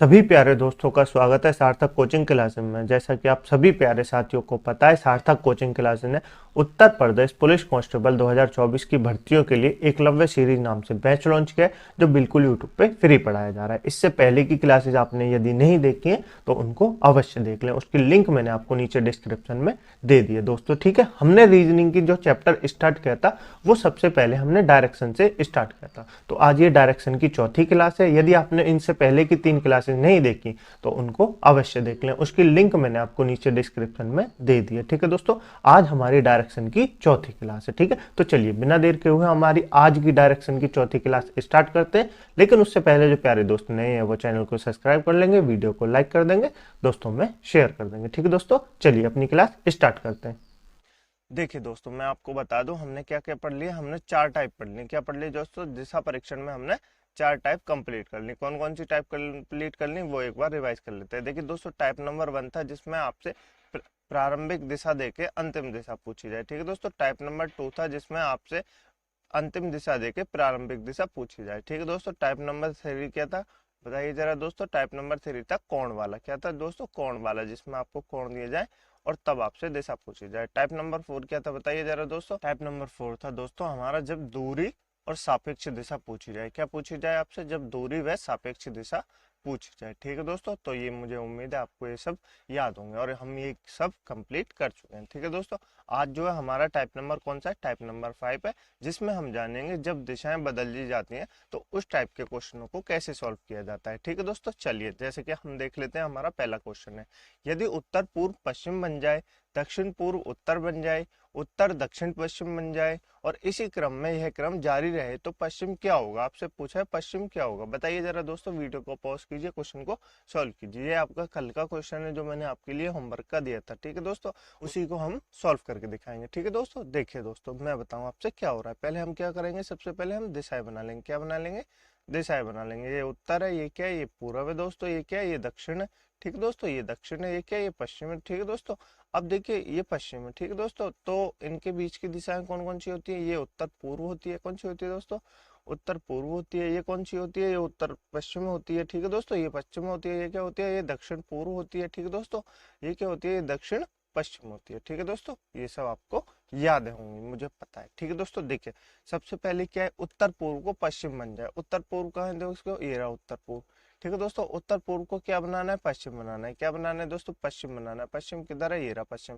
सभी प्यारे दोस्तों का स्वागत है सार्थक कोचिंग क्लासेस में। जैसा कि आप सभी प्यारे साथियों को पता है, सार्थक कोचिंग क्लासेस ने उत्तर प्रदेश पुलिस कांस्टेबल 2024 की भर्तियों के लिए एकलव्य सीरीज नाम से बैच लॉन्च किया है, जो बिल्कुल यूट्यूब पे फ्री पढ़ाया जा रहा है। इससे पहले की क्लासेस आपने यदि नहीं देखी हैं तो उनको अवश्य देख लें। उसकी लिंक मैंने आपको नीचे डिस्क्रिप्शन में दे दी है दोस्तों। ठीक है, हमने रीजनिंग की जो चैप्टर स्टार्ट किया था वो सबसे पहले हमने डायरेक्शन से स्टार्ट किया था। तो आज ये डायरेक्शन की चौथी क्लास है। यदि आपने इनसे पहले की 3 क्लासेस नहीं देखी तो उनको अवश्य देख लें। उसकी लिंक मैंने आपको नीचे डिस्क्रिप्शन में दे दी है। ठीक है दोस्तों, आज हमारी डायरेक्शन की चौथी क्लास है। ठीक है, तो चलिए बिना देर के हुए हमारी आज की डायरेक्शन की चौथी क्लास स्टार्ट करते हैं। लेकिन उससे पहले जो प्यारे दोस्त नए हैं वो चैनल को सब्सक्राइब कर लेंगे, वीडियो को लाइक कर देंगे, दोस्तों में शेयर कर देंगे। ठीक है दोस्तों, चलिए अपनी क्लास स्टार्ट करते हैं। देखिए दोस्तों, मैं आपको बता दूं हमने क्या क्या पढ़ लिया। हमने 4 टाइप पढ़ ली। क्या पढ़ ली दोस्तों? दिशा परीक्षण में हमने 4 टाइप कंप्लीट कर ली। कौन कौन सी टाइप कंप्लीट कर ली वो एक बार रिवाइज कर लेते हैं। देखिए दोस्तों, टाइप नंबर 1 था जिसमें आपसे प्रारंभिक दिशा देके अंतिम दिशा पूछी जाए। ठीक है दोस्तों, टाइप नंबर 2 था जिसमें आपसे अंतिम दिशा देके प्रारंभिक दिशा पूछी जाए। ठीक है दोस्तों, टाइप नंबर 3 क्या था बताइए जरा दोस्तों? टाइप नंबर 3 था कोण वाला। क्या था दोस्तों? कोण वाला, जिसमें आपको कोण दिया जाए और तब आपसे दिशा पूछी जाए। टाइप नंबर 4 क्या था बताइए जरा दोस्तों? टाइप नंबर 4 था दोस्तों हमारा जब दूरी और सापेक्ष दिशा पूछी जाए। क्या पूछी जाए आपसे? जब दूरी व सापेक्ष दिशा पूछी जाए। ठीक है दोस्तों, तो ये मुझे उम्मीद है आपको ये सब याद होंगे और हम ये सब कंप्लीट कर चुके हैं। ठीक है दोस्तों, आज जो है हमारा टाइप नंबर कौन सा है? टाइप नंबर 5 है, जिसमें हम जानेंगे जब दिशाएं बदल दी जाती हैं तो उस टाइप के क्वेश्चनों को कैसे सॉल्व किया जाता है। ठीक है दोस्तों, चलिए जैसे कि हम देख लेते हैं। हमारा पहला क्वेश्चन है, यदि उत्तर पूर्व पश्चिम बन जाए, दक्षिण पूर्व उत्तर बन जाए, उत्तर दक्षिण पश्चिम बन जाए और इसी क्रम में यह क्रम जारी रहे तो पश्चिम क्या होगा? आपसे पूछा है पश्चिम क्या होगा, बताइए जरा दोस्तों। वीडियो को पॉज कीजिए, क्वेश्चन को सॉल्व कीजिए। ये आपका कल का क्वेश्चन है जो मैंने आपके लिए होमवर्क का दिया था। ठीक है दोस्तों, उसी को हम सॉल्व करके दिखाएंगे। ठीक है दोस्तों, देखिए दोस्तों मैं बताऊं आपसे क्या हो रहा है। पहले हम क्या करेंगे? सबसे पहले हम दिशाएं बना लेंगे। क्या बना लेंगे? दिशाएं बना लेंगे। ये उत्तर है, ये क्या है? ये पूर्व है दोस्तों। ये क्या है? ये दक्षिण है। ठीक है दोस्तों, ये दक्षिण है। ये क्या है? ये पश्चिम है। ठीक है दोस्तों, अब देखिए ये पश्चिम है। ठीक है दोस्तों, तो इनके बीच की दिशाएं कौन कौन सी होती है? ये उत्तर पूर्व होती है। कौन सी होती है दोस्तों? उत्तर पूर्व होती है। ये कौन सी होती है? ये उत्तर पश्चिम होती है। ठीक है दोस्तों, ये पश्चिम होती है। ये क्या होती है? ये दक्षिण पूर्व होती है। ठीक है दोस्तों, ये क्या होती है? ये दक्षिण पश्चिम होती है। ठीक है दोस्तों, ये सब आपको याद होंगी मुझे पता है। ठीक है दोस्तों, देखिए सबसे पहले क्या है? उत्तर पूर्व को पश्चिम बन जाए। उत्तर पूर्व कहाँ है दोस्तों? ये रहा उत्तर पूर्व। ठीक है दोस्तों, उत्तर पूर्व को क्या बनाना है? पश्चिम बनाना है। क्या बनाना है दोस्तों? पश्चिम बनाना है। पश्चिम किधर है? ये रहा पश्चिम।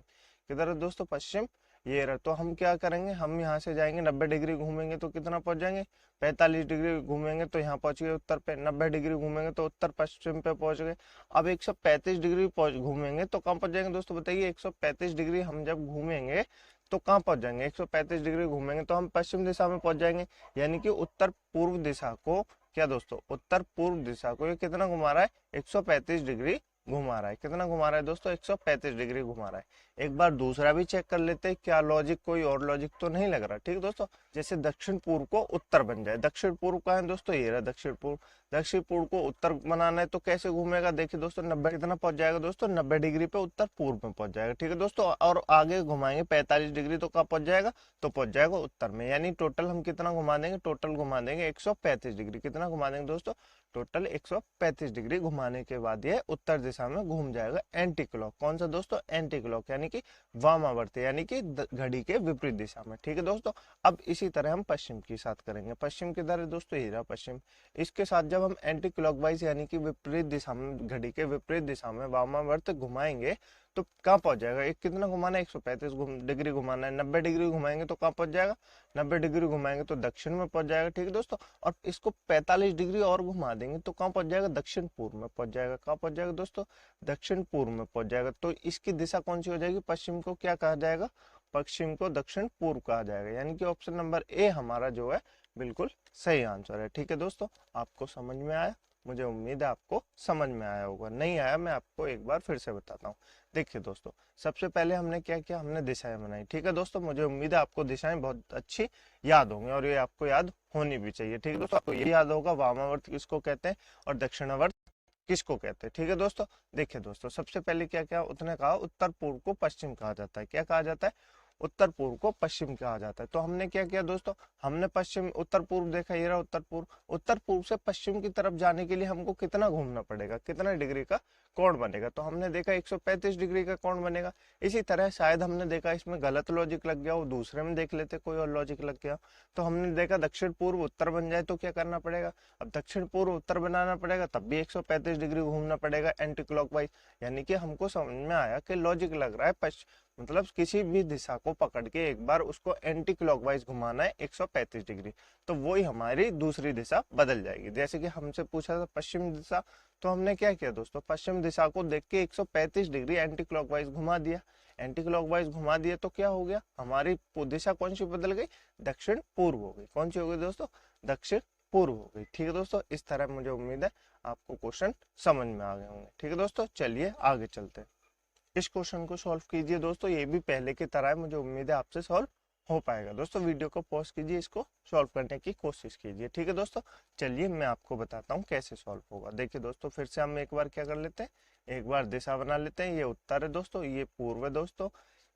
किधर है दोस्तों? पश्चिम। ये रहा। तो हम क्या करेंगे? हम यहाँ से जाएंगे 90 डिग्री घूमेंगे तो कितना पहुंच जाएंगे? 45 डिग्री घूमेंगे तो यहाँ पहुंच गए उत्तर पे। 90 डिग्री घूमेंगे तो उत्तर पश्चिम पे पहुंच गए। अब 135 डिग्री घूमेंगे तो कहाँ पहुंच जाएंगे दोस्तों? बताइए 135 डिग्री हम जब घूमेंगे तो कहाँ पहुंच जाएंगे? 135 डिग्री घूमेंगे तो हम पश्चिम दिशा में पहुंच जाएंगे। यानी कि उत्तर पूर्व दिशा को क्या दोस्तों? उत्तर पूर्व दिशा को ये कितना घुमा रहा है? 135 डिग्री घुमा रहा है। कितना घुमा रहा है दोस्तों? 135 डिग्री घुमा रहा है। एक बार दूसरा भी चेक कर लेते हैं, क्या लॉजिक कोई और लॉजिक तो नहीं लग रहा। ठीक है दोस्तों, जैसे दक्षिण पूर्व को उत्तर बन जाए। दक्षिण पूर्व कहाँ है दोस्तों? ये रहा दक्षिण पूर्व। दक्षिण पूर्व को उत्तर बनाना है तो कैसे घूमेगा? देखिए दोस्तों 90 कितना पहुंच जाएगा दोस्तों? 90 डिग्री पे उत्तर पूर्व में पहुंच जाएगा। ठीक है दोस्तों, और आगे घुमाएंगे 45 डिग्री तो कहाँ पहुंच जाएगा? तो पहुंच जाएगा उत्तर में। यानी टोटल हम कितना घुमा देंगे? टोटल घुमा देंगे 135 डिग्री। कितना घुमा देंगे दोस्तों? टोटल 135 डिग्री घुमाने के बाद ये उत्तर दिशा में घूम जाएगा एंटी क्लॉक। कौन सा दोस्तों? एंटी क्लॉक, यानी कि वामावर्त, यानी कि घड़ी के विपरीत दिशा में। ठीक है दोस्तों, अब इसी तरह हम पश्चिम की साथ करेंगे। पश्चिम किधर है दोस्तों? ये रहा पश्चिम। इसके साथ जब हम एंटी क्लॉकवाइज यानी कि विपरीत दिशा में, घड़ी के विपरीत दिशा में वामावर्त घुमाएंगे तो कहाँ पहुंच जाएगा? एक कितना घुमाना है? 135 डिग्री घुमाना है। 90 डिग्री घुमाएंगे तो कहाँ पहुंच जाएगा? 90 डिग्री घुमाएंगे तो दक्षिण में पहुंच जाएगा। ठीक है दोस्तों, और इसको 45 डिग्री और घुमा देंगे तो कहाँ पहुंच जाएगा? दक्षिण पूर्व में पहुंच जाएगा। कहाँ पहुंच जाएगा दोस्तों? दक्षिण पूर्व में पहुंच जाएगा। तो इसकी दिशा कौन सी हो जाएगी? पश्चिम को क्या कहा जाएगा? पश्चिम को दक्षिण पूर्व कहा जाएगा। यानी कि ऑप्शन नंबर ए हमारा जो है बिल्कुल सही आंसर है। ठीक है दोस्तों, आपको समझ में आया? मुझे उम्मीद है आपको समझ में आया होगा। नहीं आया मैं आपको एक बार फिर से बताता हूँ। देखिए दोस्तों, सबसे पहले हमने क्या किया? हमने दिशाएं बनाई। ठीक है दोस्तों, मुझे उम्मीद है आपको दिशाएं बहुत अच्छी याद होंगी और ये आपको याद होनी भी चाहिए। ठीक है दोस्तों, आपको ये याद होगा वामावर्त किसको कहते हैं और दक्षिणावर्त किसको कहते हैं। ठीक है दोस्तों, देखिए दोस्तों सबसे पहले क्या क्या उसने कहा? उत्तर पूर्व को पश्चिम कहा जाता है। क्या कहा जाता है? उत्तर पूर्व को पश्चिम कहा जाता है। तो हमने क्या किया दोस्तों, हमने पश्चिम उत्तर पूर्व देखा, ये रहा उत्तर पूर्व। उत्तर पूर्व से पश्चिम की तरफ जाने के लिए हमको कितना घूमना पड़ेगा, कितना डिग्री का कोण बनेगा, तो हमने देखा 135 डिग्री का कोण बनेगा। इसी तरह शायद हमने देखा इसमें गलत लॉजिक लग गया हो, दूसरे में देख लेते कोई और लॉजिक लग गया। तो हमने देखा दक्षिण पूर्व उत्तर बन जाए तो क्या करना पड़ेगा, अब दक्षिण पूर्व उत्तर बनाना पड़ेगा, तब भी 135 डिग्री घूमना पड़ेगा एंटी क्लॉकवाइज। यानी कि हमको समझ में आया कि लॉजिक लग रहा है मतलब किसी भी दिशा को पकड़ के एक बार उसको एंटी क्लॉकवाइज घुमाना है 135 डिग्री, तो वही हमारी दूसरी दिशा बदल जाएगी। जैसे कि हमसे पूछा था पश्चिम दिशा, तो हमने क्या किया दोस्तों, पश्चिम दिशा को देख के 135 डिग्री एंटी क्लॉकवाइज घुमा दिया। एंटी क्लॉकवाइज घुमा दिया तो क्या हो गया, हमारी दिशा कौन सी बदल गई, दक्षिण पूर्व हो गई। कौन सी हो गई दोस्तों, दक्षिण पूर्व हो गई। ठीक है दोस्तों, इस तरह मुझे उम्मीद है आपको क्वेश्चन समझ में आ गए होंगे। ठीक है दोस्तों, चलिए आगे चलते हैं। इस क्वेश्चन को सॉल्व कीजिए दोस्तों, ये भी पहले की तरह है, मुझे उम्मीद है आपसे सॉल्व हो पाएगा। दोस्तों वीडियो को पॉज कीजिए, इसको सॉल्व करने की कोशिश कीजिए। ठीक है दोस्तों, चलिए मैं आपको बताता हूँ कैसे सॉल्व होगा। देखिए दोस्तों, फिर से हम एक बार क्या कर लेते हैं, एक बार दिशा बना लेते हैं। ये उत्तर है दोस्तों, ये पूर्व है दोस्तों,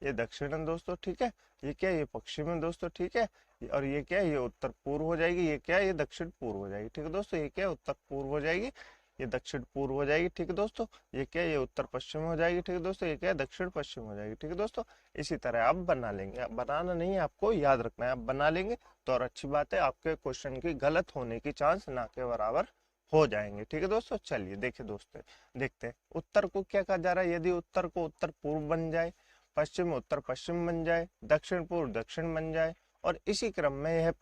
ये दक्षिण है दोस्तों। ठीक है, ये क्या है, ये पश्चिम है दोस्तों। ठीक है, और ये क्या है, ये उत्तर पूर्व हो जाएगी। ये क्या है, ये दक्षिण पूर्व हो जाएगी। ठीक है दोस्तों, ये क्या है, उत्तर पूर्व हो जाएगी, ये दक्षिण पूर्व हो जाएगी। ठीक है दोस्तों, ये क्या है, ये उत्तर पश्चिम हो जाएगी। ठीक है दोस्तों, ये क्या है, दक्षिण पश्चिम हो जाएगी। ठीक है दोस्तों, इसी तरह आप बना लेंगे। आप बनाना नहीं है, आपको याद रखना है, आप बना लेंगे तो और अच्छी बात है, आपके क्वेश्चन की गलत होने की चांस ना के बराबर हो जाएंगे। ठीक है दोस्तों, चलिए देखिए दोस्तों, देखते हैं उत्तर को क्या कहा जा रहा है। यदि उत्तर को उत्तर पूर्व बन जाए, पश्चिम उत्तर पश्चिम बन जाए, दक्षिण पूर्व दक्षिण बन जाए, और इसी क्रम में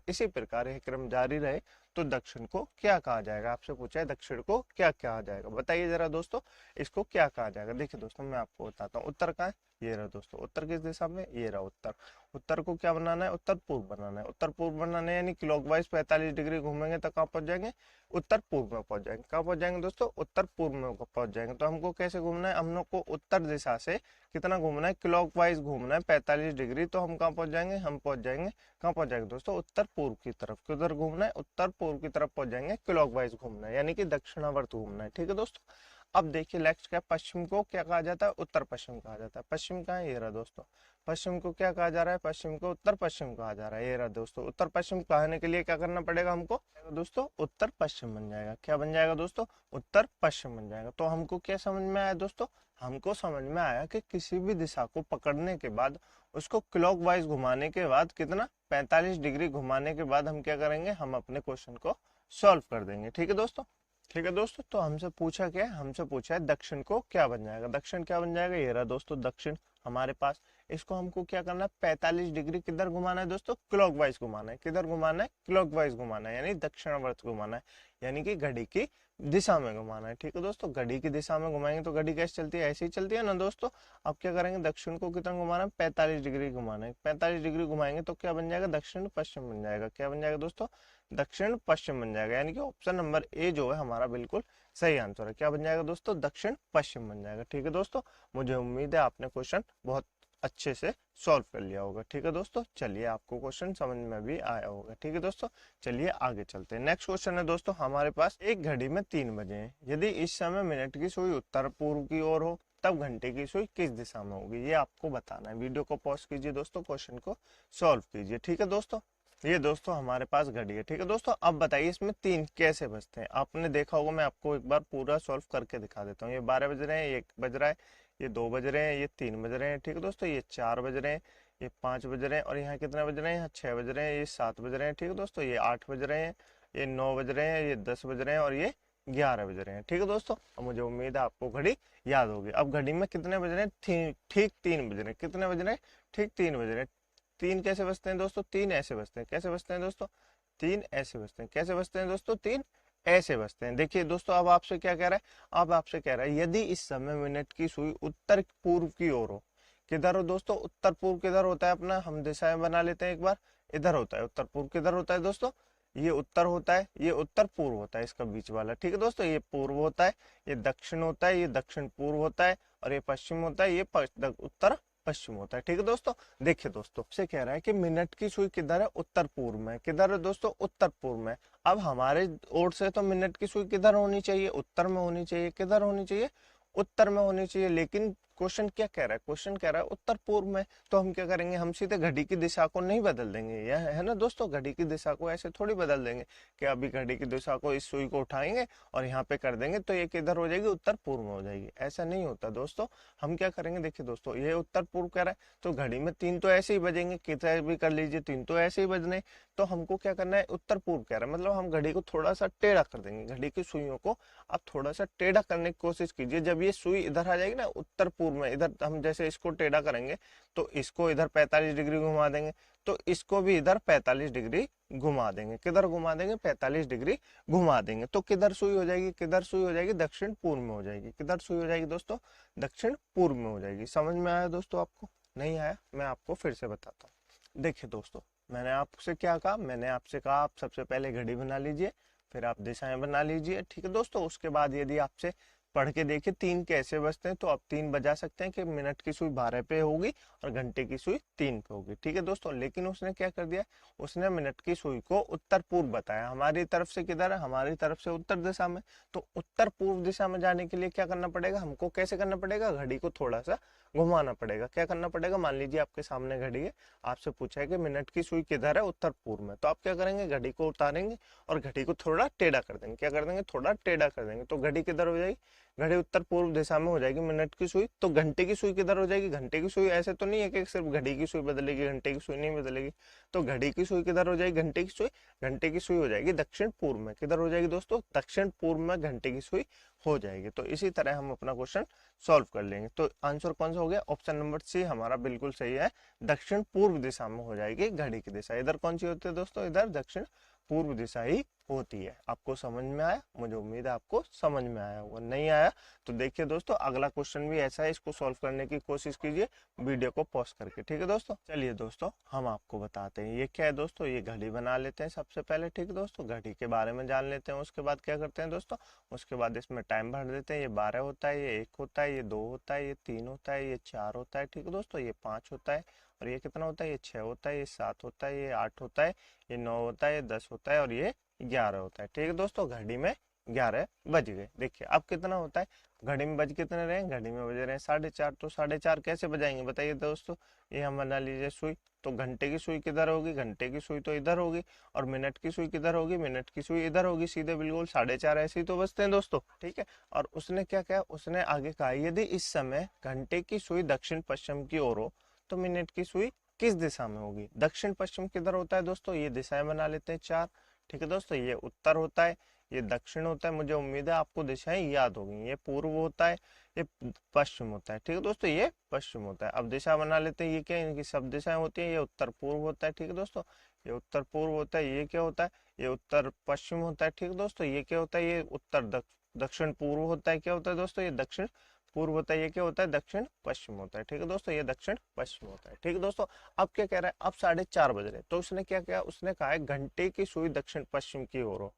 इसी प्रकार यह क्रम जारी रहे, तो दक्षिण को क्या कहा जाएगा। आपसे पूछा है दक्षिण को क्या कहा जाएगा, बताइए जरा दोस्तों, इसको क्या कहा जाएगा। देखिए दोस्तों, मैं आपको बताता हूँ। उत्तर कहाँ है, ये रहा दोस्तों, उत्तर किस दिशा में, ये रहा उत्तर। उत्तर को क्या बनाना है, उत्तर पूर्व बनाना है। उत्तर पूर्व बनाना है यानी क्लॉकवाइज 45 डिग्री घूमेंगे तो कहाँ पहुंच जाएंगे, उत्तर पूर्व में पहुंच जाएंगे। कहाँ पहुंच जाएंगे दोस्तों, उत्तर पूर्व में पहुंच जाएंगे। तो हमको कैसे घूमना है, हम लोग को उत्तर दिशा से कितना घूमना है, क्लॉकवाइज घूमना है 45 डिग्री। तो हम कहाँ पहुंच जाएंगे, हम पहुंच जाएंगे, कहाँ पहुंच जाएंगे दोस्तों, उत्तर पूर्व की तरफ। किधर घूमना है, उत्तर पूर्व की तरफ पहुंच जाएंगे, क्लॉकवाइज घूमना है यानी कि दक्षिणावर्त घूमना है। ठीक है दोस्तों, अब देखिए नेक्स्ट क्या, पश्चिम को क्या कहा जाता है, उत्तर पश्चिम कहा जाता है। पश्चिम कहाँ है, ये रहा दोस्तों। पश्चिम को क्या कहा जा रहा है, पश्चिम को उत्तर पश्चिम कहा जा रहा है। ये रहा दोस्तों, उत्तर पश्चिम कहने के लिए क्या करना पड़ेगा हमको दोस्तों, उत्तर पश्चिम बन जाएगा। क्या बन जाएगा दोस्तों, उत्तर पश्चिम बन जाएगा। तो हमको क्या समझ में आया दोस्तों, हमको समझ में आया कि किसी भी दिशा को पकड़ने के बाद उसको क्लॉकवाइज घुमाने के बाद कितना 45 डिग्री घुमाने के बाद हम क्या करेंगे, हम अपने क्वेश्चन को सॉल्व कर देंगे। ठीक है दोस्तों, ठीक है दोस्तों, तो हमसे पूछा क्या है, हमसे पूछा है दक्षिण को क्या बन जाएगा। दक्षिण क्या बन जाएगा, ये रहा दोस्तों दक्षिण हमारे पास। इसको हमको क्या करना है, 45 डिग्री किधर घुमाना है दोस्तों, क्लॉकवाइज घुमाना है। किधर घुमाना है, क्लॉकवाइज घुमाना है यानी दक्षिणावर्त घुमाना है, यानी कि घड़ी की दिशा में घुमाना है। ठीक है दोस्तों, घड़ी की दिशा में घुमाएंगे तो घड़ी कैसे चलती है, ऐसे ही चलती है ना दोस्तों। अब क्या करेंगे, दक्षिण को कितना घुमाना है, 45 डिग्री घुमाना है। 45 डिग्री घुमाएंगे तो क्या बन जाएगा, दक्षिण पश्चिम बन जाएगा। क्या बन जाएगा दोस्तों, दक्षिण पश्चिम बन जाएगा, यानी कि ऑप्शन नंबर ए जो है हमारा बिल्कुल सही आंसर है। क्या बन जाएगा दोस्तों, दक्षिण पश्चिम बन जाएगा। ठीक है दोस्तों, मुझे उम्मीद है आपने क्वेश्चन बहुत अच्छे से सॉल्व कर लिया होगा। ठीक है दोस्तों, चलिए आपको क्वेश्चन समझ में भी आया होगा। ठीक है दोस्तों, चलिए आगे चलते हैं। नेक्स्ट क्वेश्चन है दोस्तों हमारे पास, एक घड़ी में 3 बजे हैं, यदि इस समय मिनट की सुई उत्तर पूर्व की ओर हो, तब घंटे की सुई किस दिशा में होगी, ये आपको बताना है। वीडियो को पॉज कीजिए दोस्तों, क्वेश्चन को सॉल्व कीजिए। ठीक है दोस्तों, ये दोस्तों हमारे पास घड़ी है। ठीक है दोस्तों, अब बताइए इसमें 3 कैसे बजते हैं। आपने देखा होगा, मैं आपको एक बार पूरा सॉल्व करके दिखा देता हूँ। ये 12 बज रहे हैं, ये 1 बज रहा है, ये 2 बज रहे हैं, ये 3 बज रहे हैं। ठीक है दोस्तों, ये 4 बज रहे हैं, ये 5 बज रहे हैं, और यहाँ कितने बज रहे हैं, यहाँ 6 बज रहे हैं, ये 7 बज रहे हैं। ठीक है दोस्तों, ये 8 बज रहे हैं, ये 9 बज रहे हैं, ये 10 बज रहे हैं, और ये 11 बज रहे हैं। ठीक है दोस्तों, और मुझे उम्मीद है आपको घड़ी याद होगी। अब घड़ी में कितने बज रहे हैं, ठीक 3 बज रहे हैं। कितने बज रहे हैं, ठीक 3 बज रहे हैं। 3 कैसे बजते हैं दोस्तों, 3 ऐसे बजते हैं। कैसे बजते हैं दोस्तों, 3 ऐसे बजते हैं। कैसे बजते हैं दोस्तों, 3 ऐसे बजते हैं। देखिए दोस्तों, अब आपसे क्या कह रहा है, अब आपसे कह रहा है यदि इस समय मिनट की सुई उत्तर पूर्व की ओर हो। किधर हो दोस्तों, उत्तर पूर्व किधर होता है अपना, हम दिशाएं बना लेते हैं एक बार। इधर होता है उत्तर पूर्व, किधर होता है दोस्तों, ये उत्तर होता है, ये उत्तर पूर्व होता है, इसका बीच वाला। ठीक है दोस्तों, ये पूर्व होता है, ये दक्षिण होता है, ये दक्षिण पूर्व होता है, और ये पश्चिम होता है, ये उत्तर पश्चिम होता है। ठीक है दोस्तों, देखिए दोस्तों से कह रहा है कि मिनट की सुई किधर है, उत्तर पूर्व में। किधर है दोस्तों, उत्तर पूर्व में। अब हमारे ओर से तो मिनट की सुई किधर होनी चाहिए, उत्तर में होनी चाहिए। किधर होनी चाहिए, उत्तर में होनी चाहिए। लेकिन क्वेश्चन क्या कह रहा है, क्वेश्चन कह रहा है उत्तर पूर्व में, तो हम क्या करेंगे, हम सीधे घड़ी की दिशा को नहीं बदल देंगे, यह है ना दोस्तों, घड़ी की दिशा को ऐसे थोड़ी बदल देंगे कि अभी घड़ी की दिशा को इस सुई को उठाएंगे और यहाँ पे कर देंगे तो ये किधर हो जाएगी, उत्तर पूर्व में हो जाएगी। ऐसा नहीं होता दोस्तों। हम क्या करेंगे, देखिए दोस्तों, ये उत्तर पूर्व कह रहा है तो घड़ी में 3 तो ऐसे ही बजेंगे, कितना भी कर लीजिए 3 तो ऐसे ही बजने। तो हमको क्या करना है, उत्तर पूर्व कह रहा है मतलब हम घड़ी को थोड़ा सा टेढ़ा कर देंगे, घड़ी की सुइयों को आप थोड़ा सा टेढ़ा करने की कोशिश कीजिए। जब ये सुई इधर आ जाएगी ना उत्तर पूर्व में, इधर हम जैसे इसको टेढ़ा करेंगे तो इसको इधर 45 डिग्री घुमा देंगे, तो इसको भी इधर 45 डिग्री घुमा देंगे। किधर घुमा देंगे, 45 डिग्री घुमा देंगे। तो किधर सुई हो जाएगी, किधर सुई हो जाएगी, दक्षिण पूर्व में हो जाएगी। किधर सुई हो जाएगी दोस्तों, दक्षिण पूर्व में हो जाएगी। समझ में आया दोस्तों आपको, नहीं आया मैं आपको फिर से बताता हूँ। देखिए दोस्तों, मैंने आपसे क्या कहा, मैंने आपसे कहा आप सबसे पहले घड़ी बना लीजिए, फिर आप दिशाएं बना लीजिए, ठीक है दोस्तों। उसके बाद यदि आपसे पढ़ के देखिए 3 कैसे बजते हैं, तो आप 3 बजा सकते हैं कि मिनट की सुई 12 पे होगी और घंटे की सुई 3 पे होगी, ठीक है दोस्तों। लेकिन उसने क्या कर दिया, उसने मिनट की सुई को उत्तर पूर्व बताया। हमारी तरफ से किधर है, हमारी तरफ से उत्तर दिशा में। तो उत्तर पूर्व दिशा में जाने के लिए क्या करना पड़ेगा, हमको कैसे करना पड़ेगा, घड़ी को थोड़ा सा घुमाना पड़ेगा। क्या करना पड़ेगा, मान लीजिए आपके सामने घड़ी है, आपसे पूछा है कि मिनट की सुई किधर है, उत्तर पूर्व में। तो आप क्या करेंगे, घड़ी को उतारेंगे और घड़ी को थोड़ा टेढ़ा कर देंगे। क्या कर देंगे, थोड़ा टेढ़ा कर देंगे, तो घड़ी किधर हो जाएगी, घड़ी उत्तर पूर्व दिशा में हो जाएगी। मिनट की सुई, तो घंटे की सुई किधर हो जाएगी, घंटे की सुई ऐसे तो नहीं है कि सिर्फ घड़ी की सुई बदलेगी, घंटे की सुई नहीं बदलेगी। तो घड़ी की सुई किधर हो जाएगी, घंटे की सुई, घंटे की सुई हो जाएगी दक्षिण पूर्व में। किधर हो जाएगी दोस्तों, दक्षिण पूर्व में घंटे की सुई हो जाएगी। तो इसी तरह हम अपना क्वेश्चन सॉल्व कर लेंगे। तो आंसर कौन सा हो गया, ऑप्शन नंबर सी हमारा बिल्कुल सही है, दक्षिण पूर्व दिशा में हो जाएगी घड़ी की दिशा। इधर कौन सी होती है दोस्तों, इधर दक्षिण पूर्व दिशा ही होती है। आपको समझ में आया, मुझे उम्मीद है आपको समझ में आया होगा। नहीं आया तो देखिए दोस्तों, अगला क्वेश्चन भी ऐसा है, इसको सॉल्व करने की कोशिश कीजिए वीडियो को पॉज करके, ठीक है दोस्तों। चलिए दोस्तों, हम आपको बताते हैं ये क्या है दोस्तों। ये घड़ी बना लेते हैं सबसे पहले, ठीक है दोस्तों, घड़ी के बारे में जान लेते हैं। उसके बाद क्या करते हैं दोस्तों, उसके बाद इसमें टाइम भर देते हैं। ये 12 होता है, ये 1 होता है, ये 2 होता है, ये 3 होता है, ये 4 होता है, ठीक है दोस्तों, ये 5 होता है, और ये कितना होता है, ये 6 होता है, ये 7 होता है, ये 8 होता है, ये 9 होता है, ये 10 होता है, और ये 11 होता है, ठीक है दोस्तों। घड़ी में 11 बज गए। देखिए अब कितना होता है, घड़ी में बज कितने रहे, घड़ी में बज रहे हैं 4:30। तो 4:30 कैसे बजाएंगे बताइए दोस्तों। ये हम बना लीजिए सुई, तो घंटे की सुई किधर होगी, घंटे की सुई तो इधर होगी, और मिनट की सुई किधर होगी, मिनट की सुई इधर होगी, सीधे बिल्कुल 4:30 ऐसे ही तो बजते हैं दोस्तों, ठीक है। और उसने क्या कहा, उसने आगे कहा यदि इस समय घंटे की सुई दक्षिण पश्चिम की ओर हो तो मिनट की सुई किस दिशा में होगी। दक्षिण पश्चिम किधर होता है दोस्तों, ये दिशाएं बना लेते हैं 4, ठीक है दोस्तों। ये उत्तर होता है, ये दक्षिण होता है, मुझे उम्मीद है आपको दिशाएं याद होगी। ये पूर्व होता है, ये पश्चिम होता है, ठीक है दोस्तों, ये पश्चिम होता है। अब दिशा बना लेते हैं, ये क्या है, इनकी सब दिशाएं होती है। ये उत्तर पूर्व होता है, ठीक है दोस्तों, ये उत्तर पूर्व होता है। ये क्या होता है, ये उत्तर पश्चिम होता है, ठीक है दोस्तों। ये क्या होता है, ये उत्तर दक्षिण पूर्व होता है। क्या होता है दोस्तों, ये दक्षिण पूर्व होता है। ये क्या होता है, दक्षिण पश्चिम होता है, ठीक है दोस्तों, ये दक्षिण पश्चिम होता है, ठीक है दोस्तों। अब क्या कह रहा है, अब 4:30 बज रहे, तो उसने क्या किया, उसने कहा है घंटे की सुई दक्षिण पश्चिम की ओर हो।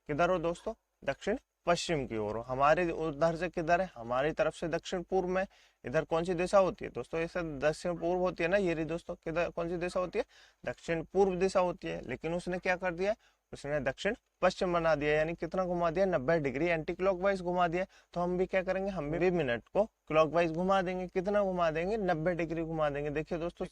किधर हो दोस्तों, दक्षिण पश्चिम की ओर हो। हमारे उधर से किधर है, हमारी तरफ से दक्षिण पूर्व में। इधर कौन सी दिशा होती है दोस्तों, ऐसे दक्षिण पूर्व होती है ना, ये रही दोस्तों। किधर कौन सी दिशा होती है, दक्षिण पूर्व दिशा होती है। लेकिन उसने क्या कर दिया, उसने दक्षिण पश्चिम बना दिया, यानी कितना घुमा दिया, 90 डिग्री एंटी क्लॉकवाइज घुमा दिया। तो हम भी क्या करेंगे, हम भी मिनट को क्लॉकवाइज घुमा देंगे। कितना घुमा देंगे, 90 डिग्री घुमा देंगे। देखिए दोस्तों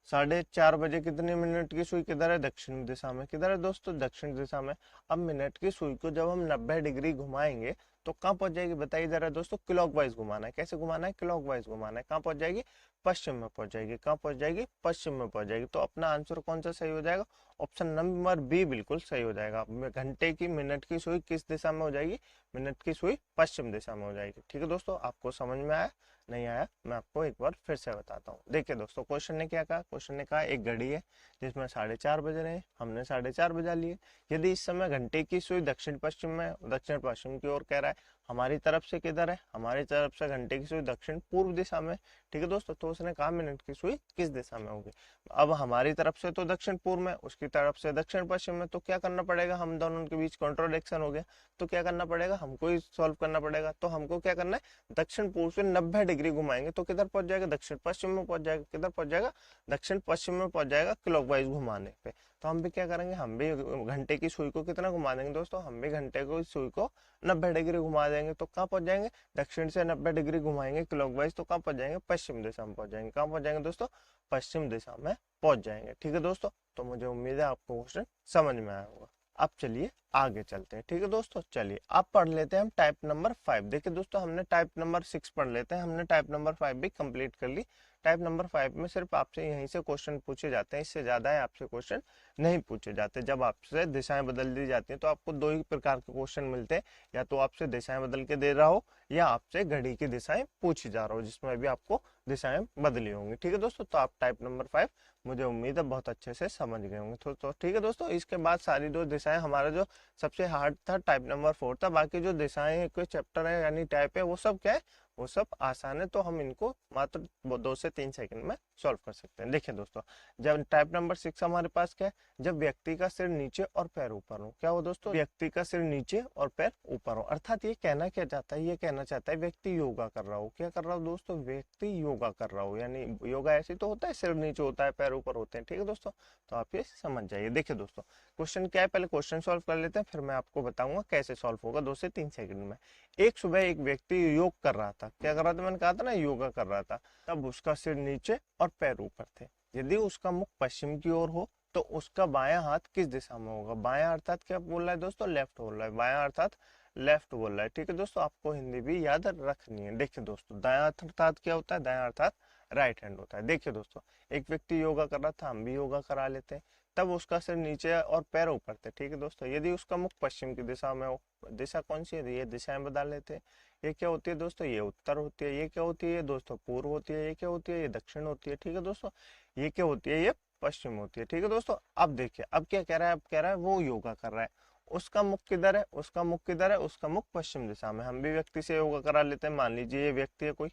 4:30 बजे कितने मिनट की सुई किधर है, दक्षिण दिशा में। किधर है दोस्तों, दक्षिण दिशा में। अब मिनट की सुई को जब हम 90 डिग्री घुमाएंगे तो कहाँ पहुंच जाएगी बताइए जरा दोस्तों, क्लॉकवाइज घुमाना है। कैसे घुमाना है, क्लॉकवाइज घुमाना है। कहाँ पहुंच जाएगी, पश्चिम में पहुंच जाएगी। कहाँ पहुंच जाएगी, पश्चिम में पहुंच जाएगी। तो अपना आंसर कौन सा सही हो जाएगा, ऑप्शन नंबर बी बिल्कुल सही हो जाएगा। घंटे की मिनट की सुई किस दिशा में हो जाएगी, मिनट की सुई पश्चिम दिशा में हो जाएगी, ठीक है दोस्तों। आपको समझ में आया, नहीं आया मैं आपको एक बार फिर से बताता हूँ। देखिए दोस्तों, क्वेश्चन ने क्या कहा, क्वेश्चन ने कहा एक घड़ी है जिसमें 4:30 बज रहे हैं, हमने 4:30 बजा लिए। यदि इस समय घंटे की सुई दक्षिण पश्चिम में, दक्षिण पश्चिम की ओर कह रहा है, हमारी तरफ से किधर है, हमारी तरफ से घंटे की सुई दक्षिण पूर्व दिशा में, ठीक है दोस्तों। तो उसने कहा मिनट की सुई किस दिशा में होगी। अब हमारी तरफ से तो दक्षिण पूर्व में, उसकी तरफ से दक्षिण पश्चिम में, तो क्या करना पड़ेगा, हम दोनों के बीच कॉन्ट्रोडिक्शन हो गया। तो क्या करना पड़ेगा, हमको ही सॉल्व करना पड़ेगा। तो हमको क्या करना है, दक्षिण पूर्व से 90 डिग्री घुमाएंगे तो किधर पहुंच जाएगा, दक्षिण पश्चिम में पहुंच जाएगा। किधर पहुंच जाएगा, दक्षिण पश्चिम में पहुंच जाएगा क्लॉकवाइज घुमाने पे। तो हम भी क्या करेंगे, हम भी घंटे की सुई को कितना घुमा देंगे दोस्तों, हम भी घंटे को सुई को 90 डिग्री घुमा देंगे। तो कहाँ पहुंच जाएंगे, दक्षिण से 90 डिग्री घुमाएंगे क्लॉकवाइज, तो कहाँ पहुंच जाएंगे, पश्चिम दिशा में पहुंच जाएंगे। कहाँ पहुंच जाएंगे दोस्तों, पश्चिम दिशा में पहुंच जाएंगे। ठीक है दोस्तों, तो मुझे उम्मीद है आपको क्वेश्चन समझ में आया होगा। अब चलिए आगे चलते हैं। ठीक है दोस्तों, चलिए अब पढ़ लेते हैं हम टाइप नंबर 5। देखिए दोस्तों, हमने टाइप नंबर 6 पढ़ लेते हैं, हमने टाइप नंबर 5 भी कंप्लीट कर ली। टाइप नंबर 5 में सिर्फ आपसे यहीं से क्वेश्चन पूछे जाते हैं, इससे ज्यादा है आपसे क्वेश्चन नहीं पूछे जाते। जब आपसे दिशाएं बदल दी जाती हैं तो आपको दो ही प्रकार के क्वेश्चन मिलते हैं, या तो आपसे दिशाएं बदल के दे रहा हो, या आपसे घड़ी की दिशाएं पूछी जा रहा हो, जिसमें भी आपको दिशाएं बदली होंगी। ठीक है दोस्तों, तो आप टाइप नंबर 5 मुझे उम्मीद है बहुत अच्छे से समझ गए होंगे। तो ठीक है दोस्तों, इसके बाद सारी दो दिशाएं, हमारा जो सबसे हार्ड था टाइप नंबर 4 था, बाकी जो दिशाएं कोई चैप्टर है यानी टाइप है वो सब क्या है, वो सब आसान है। तो हम इनको मात्र 2 से 3 सेकंड में सॉल्व कर सकते हैं। देखिए दोस्तों, जब टाइप नंबर 6 हमारे पास क्या है, जब व्यक्ति का सिर नीचे और पैर ऊपर हो। क्या हो दोस्तों, व्यक्ति का सिर नीचे और पैर ऊपर हो, अर्थात ये कहना क्या चाहता है, ये कहना चाहता है व्यक्ति योगा कर रहा हो। क्या कर रहा हो दोस्तों, व्यक्ति योगा कर रहा हो, यानी योगा ऐसे तो होता है, सिर नीचे होता है पैर ऊपर होते हैं। ठीक है दोस्तों, तो आप ये समझ जाइए। देखिए दोस्तों, क्वेश्चन क्या है, पहले क्वेश्चन सॉल्व कर लेते हैं, फिर मैं आपको बताऊंगा कैसे सॉल्व होगा 2 से 3 सेकंड में। एक सुबह एक व्यक्ति योग कर रहा था। क्या कर रहा था, मैंने कहा था ना योगा कर रहा था। तब उसका सिर नीचे और पैर ऊपर थे। यदि उसका मुख पश्चिम की ओर हो तो उसका बायां हाथ किस दिशा में होगा। बायां अर्थात क्या बोल रहा है दोस्तों, लेफ्ट बोल रहा है, बायां अर्थात लेफ्ट बोल रहा है। ठीक है दोस्तों, आपको हिंदी भी याद रखनी है। देखिए दोस्तों, दायां अर्थात क्या होता है, दायां अर्थात राइट हैंड होता है। देखिए दोस्तों, एक व्यक्ति योगा कर रहा था, हम भी योगा करा लेते हैं। तब उसका सिर नीचे और पैर ऊपर थे। ठीक है दोस्तों, यदि उसका मुख पश्चिम की दिशा में हो, दिशा कौन सी है, ये दिशाएं बदल लेते हैं। ये क्या होती है दोस्तों, ये उत्तर होती है। ये क्या होती है दोस्तों, पूर्व होती है। ये क्या होती है, ये दक्षिण होती है। ठीक है दोस्तों, ये क्या होती है, ये पश्चिम होती है। ठीक है दोस्तों, अब देखिए अब क्या कह रहा है, अब कह रहा है वो योगा कर रहा है। उसका मुख किधर है, उसका मुख किधर है, उसका मुख पश्चिम दिशा में। हम भी व्यक्ति से योगा करा लेते हैं। मान लीजिए ये व्यक्ति है कोई,